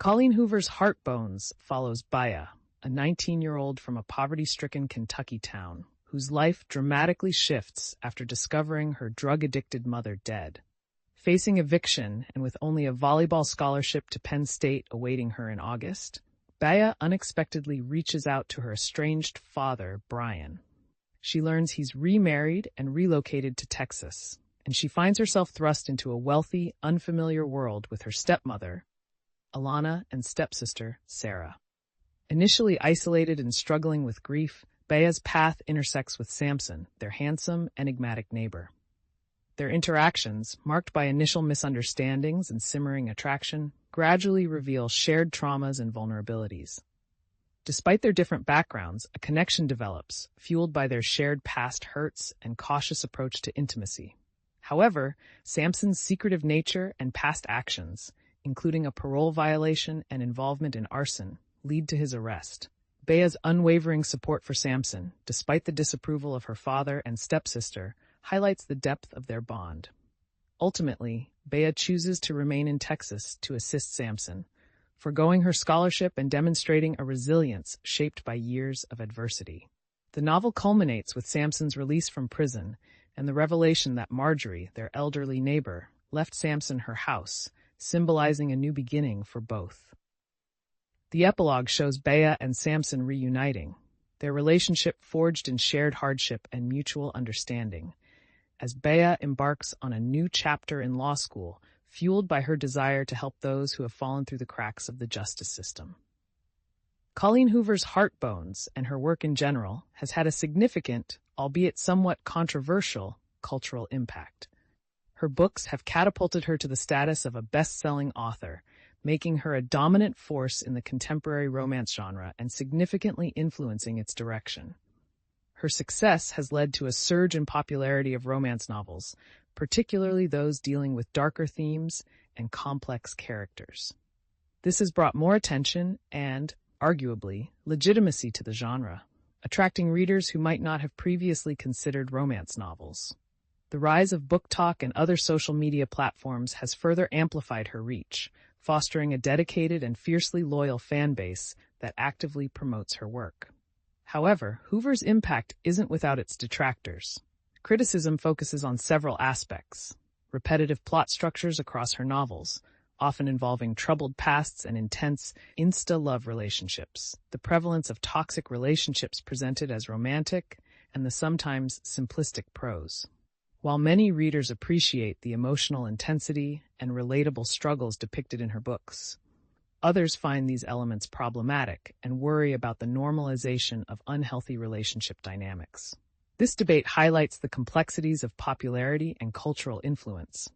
Colleen Hoover's Heartbones follows Baya, a 19-year-old from a poverty-stricken Kentucky town, whose life dramatically shifts after discovering her drug-addicted mother dead. Facing eviction and with only a volleyball scholarship to Penn State awaiting her in August, Baya unexpectedly reaches out to her estranged father, Brian. She learns he's remarried and relocated to Texas, and she finds herself thrust into a wealthy, unfamiliar world with her stepmother, Alana, and stepsister, Sarah. Initially isolated and struggling with grief, Baya's path intersects with Samson, their handsome, enigmatic neighbor. Their interactions, marked by initial misunderstandings and simmering attraction, gradually reveal shared traumas and vulnerabilities. Despite their different backgrounds, a connection develops, fueled by their shared past hurts and cautious approach to intimacy. However, Samson's secretive nature and past actions, including a parole violation and involvement in arson, lead to his arrest. Baya's unwavering support for Samson, despite the disapproval of her father and stepsister, highlights the depth of their bond. Ultimately, Baya chooses to remain in Texas to assist Samson, forgoing her scholarship and demonstrating a resilience shaped by years of adversity. The novel culminates with Samson's release from prison and the revelation that Marjorie, their elderly neighbor, left Samson her house, symbolizing a new beginning for both. The epilogue shows Baya and Samson reuniting, their relationship forged in shared hardship and mutual understanding, as Baya embarks on a new chapter in law school, fueled by her desire to help those who have fallen through the cracks of the justice system. Colleen Hoover's Heartbones and her work in general has had a significant, albeit somewhat controversial, cultural impact. Her books have catapulted her to the status of a best-selling author, making her a dominant force in the contemporary romance genre and significantly influencing its direction. Her success has led to a surge in popularity of romance novels, particularly those dealing with darker themes and complex characters. This has brought more attention and, arguably, legitimacy to the genre, attracting readers who might not have previously considered romance novels. The rise of Book Talk and other social media platforms has further amplified her reach, fostering a dedicated and fiercely loyal fan base that actively promotes her work. However, Hoover's impact isn't without its detractors. Criticism focuses on several aspects: repetitive plot structures across her novels, often involving troubled pasts and intense insta-love relationships, the prevalence of toxic relationships presented as romantic, and the sometimes simplistic prose. While many readers appreciate the emotional intensity and relatable struggles depicted in her books, others find these elements problematic and worry about the normalization of unhealthy relationship dynamics. This debate highlights the complexities of popularity and cultural influence.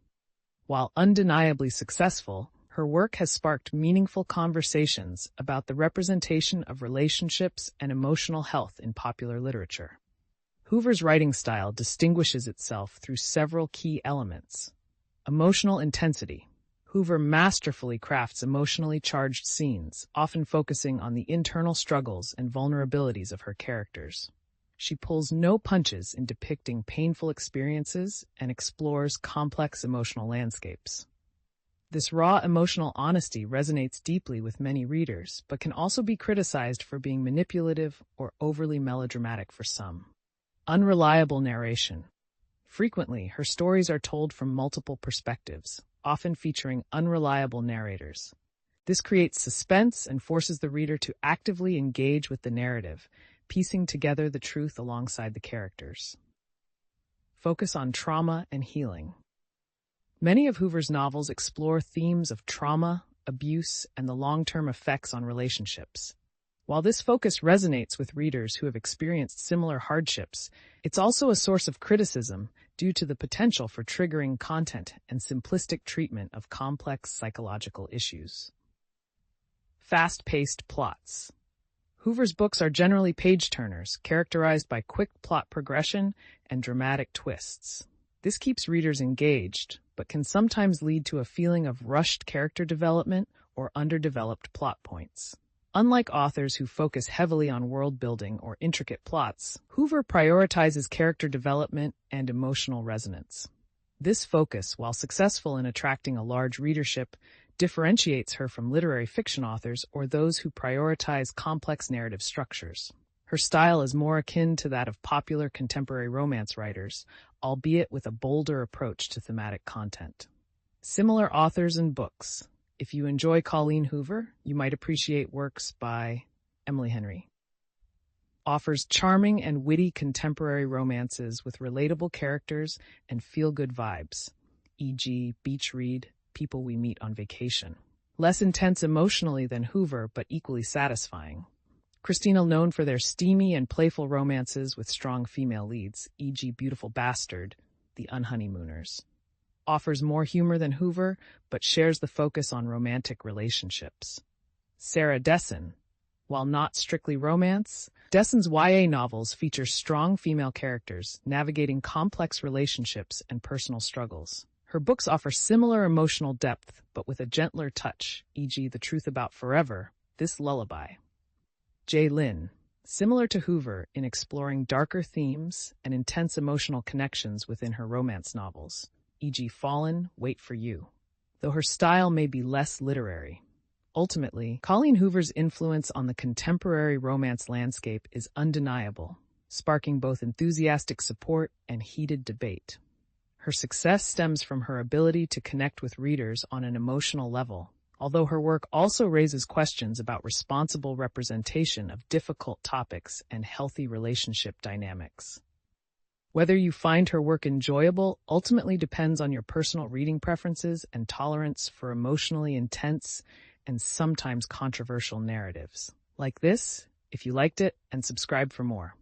While undeniably successful, her work has sparked meaningful conversations about the representation of relationships and emotional health in popular literature. Hoover's writing style distinguishes itself through several key elements. Emotional intensity. Hoover masterfully crafts emotionally charged scenes, often focusing on the internal struggles and vulnerabilities of her characters. She pulls no punches in depicting painful experiences and explores complex emotional landscapes. This raw emotional honesty resonates deeply with many readers, but can also be criticized for being manipulative or overly melodramatic for some. Unreliable narration. Frequently, her stories are told from multiple perspectives, often featuring unreliable narrators. This creates suspense and forces the reader to actively engage with the narrative, piecing together the truth alongside the characters. Focus on trauma and healing. Many of Hoover's novels explore themes of trauma, abuse, and the long-term effects on relationships. While this focus resonates with readers who have experienced similar hardships, it's also a source of criticism due to the potential for triggering content and simplistic treatment of complex psychological issues. Fast-paced plots. Hoover's books are generally page-turners, characterized by quick plot progression and dramatic twists. This keeps readers engaged, but can sometimes lead to a feeling of rushed character development or underdeveloped plot points. Unlike authors who focus heavily on world-building or intricate plots, Hoover prioritizes character development and emotional resonance. This focus, while successful in attracting a large readership, differentiates her from literary fiction authors or those who prioritize complex narrative structures. Her style is more akin to that of popular contemporary romance writers, albeit with a bolder approach to thematic content. Similar authors and books. If you enjoy Colleen Hoover, you might appreciate works by Emily Henry. Offers charming and witty contemporary romances with relatable characters and feel-good vibes, e.g. beach read, People We Meet on Vacation. Less intense emotionally than Hoover, but equally satisfying. Christina, known for their steamy and playful romances with strong female leads, e.g. Beautiful Bastard, The Unhoneymooners. Offers more humor than Hoover, but shares the focus on romantic relationships. Sarah Dessen. While not strictly romance, Dessen's YA novels feature strong female characters navigating complex relationships and personal struggles. Her books offer similar emotional depth, but with a gentler touch, e.g. The Truth About Forever, This Lullaby. J. Lynn. Similar to Hoover in exploring darker themes and intense emotional connections within her romance novels, e.g. Fallen, Wait for You, though her style may be less literary. Ultimately, Colleen Hoover's influence on the contemporary romance landscape is undeniable, sparking both enthusiastic support and heated debate. Her success stems from her ability to connect with readers on an emotional level, although her work also raises questions about responsible representation of difficult topics and healthy relationship dynamics. Whether you find her work enjoyable ultimately depends on your personal reading preferences and tolerance for emotionally intense and sometimes controversial narratives. Like this, if you liked it, and subscribe for more.